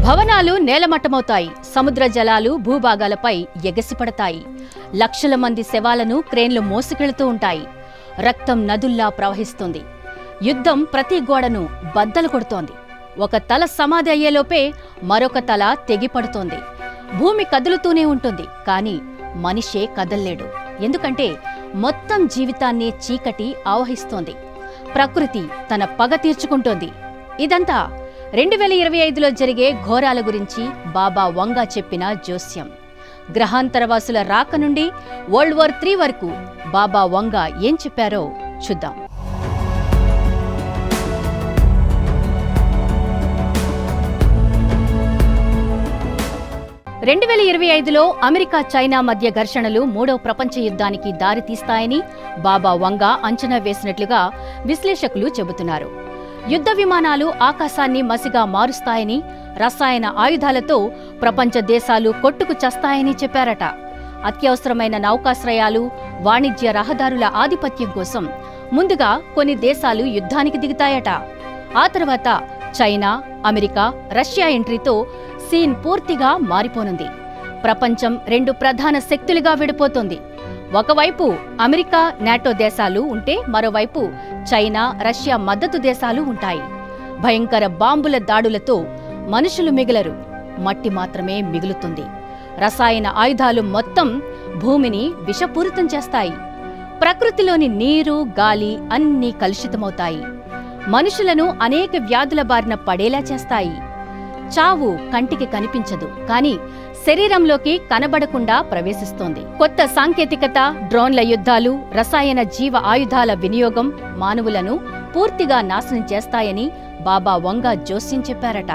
భవనాలు నేలమట్టమవుతాయి. సముద్ర జలాలు భూభాగాలపై ఎగసిపడతాయి. లక్షల మంది శవాలను క్రేన్లు మోసుకెళ్తూ ఉంటాయి. రక్తం నదుల్లా ప్రవహిస్తుంది. యుద్ధం ప్రతి గోడను బద్దలు కొడుతోంది. ఒక తల సమాధి అయ్యేలోపే మరొక తల తెగిపడుతోంది. భూమి కదులుతూనే ఉంటుంది, కాని మనిషే కదల్లేడు. ఎందుకంటే మొత్తం జీవితాన్నే చీకటి ఆవహిస్తోంది. ప్రకృతి తన పగ తీర్చుకుంటోంది. ఇదంతా 2025లో జరిగే ఘోరాల గురించి బాబా వంగా చెప్పిన జోస్యం. గ్రహాంతరవాసుల రాక నుండి వరల్డ్ వార్ 3 వరకు బాబా వంగా ఏం చెప్పారో చూద్దాం. 2025లో అమెరికా చైనా మధ్య ఘర్షణలు 3వ ప్రపంచ యుద్ధానికి దారితీస్తాయని బాబా వంగా అంచనా వేసినట్లుగా విశ్లేషకులు చెబుతున్నారు. యుద్ధ విమానాలు ఆకాశాన్ని మసిగా మారుస్తాయని, రసాయన ఆయుధాలతో ప్రపంచ దేశాలు కొట్టుకు చస్తాయని చెప్పారట. అత్యవసరమైన నౌకాశ్రయాలు, వాణిజ్య రహదారుల ఆధిపత్యం కోసం ముందుగా కొన్ని దేశాలు యుద్ధానికి దిగుతాయట. ఆ తర్వాత చైనా, అమెరికా, రష్యా ఎంట్రీతో సీన్ పూర్తిగా మారిపోనుంది. ప్రపంచం 2 ప్రధాన శక్తులుగా విడిపోతోంది. ఒకవైపు అమెరికా, నాటో దేశాలు ఉంటే మరోవైపు చైనా, రష్యా మద్దతు దేశాలు ఉంటాయి. భయంకర బాంబుల దాడులతో మనుషులు మిగలరు, మట్టి మాత్రమే మిగులుతుంది. రసాయన ఆయుధాలు మొత్తం భూమిని విషపూరితం చేస్తాయి. ప్రకృతిలోని నీరు, గాలి అన్నీ కలుషితమవుతాయి. మనుషులను అనేక వ్యాధుల బారిన పడేలా చేస్తాయి. చావు కంటికి కనిపించదు, కాని శరీరంలోకి కనబడకుండా ప్రవేశిస్తోంది. కొత్త సాంకేతికత, డ్రోన్ల యుద్ధాలు, రసాయన జీవ ఆయుధాల వినియోగం మానవులను పూర్తిగా నాశనం చేస్తాయని బాబా వంగా జోస్యం చెప్పారట.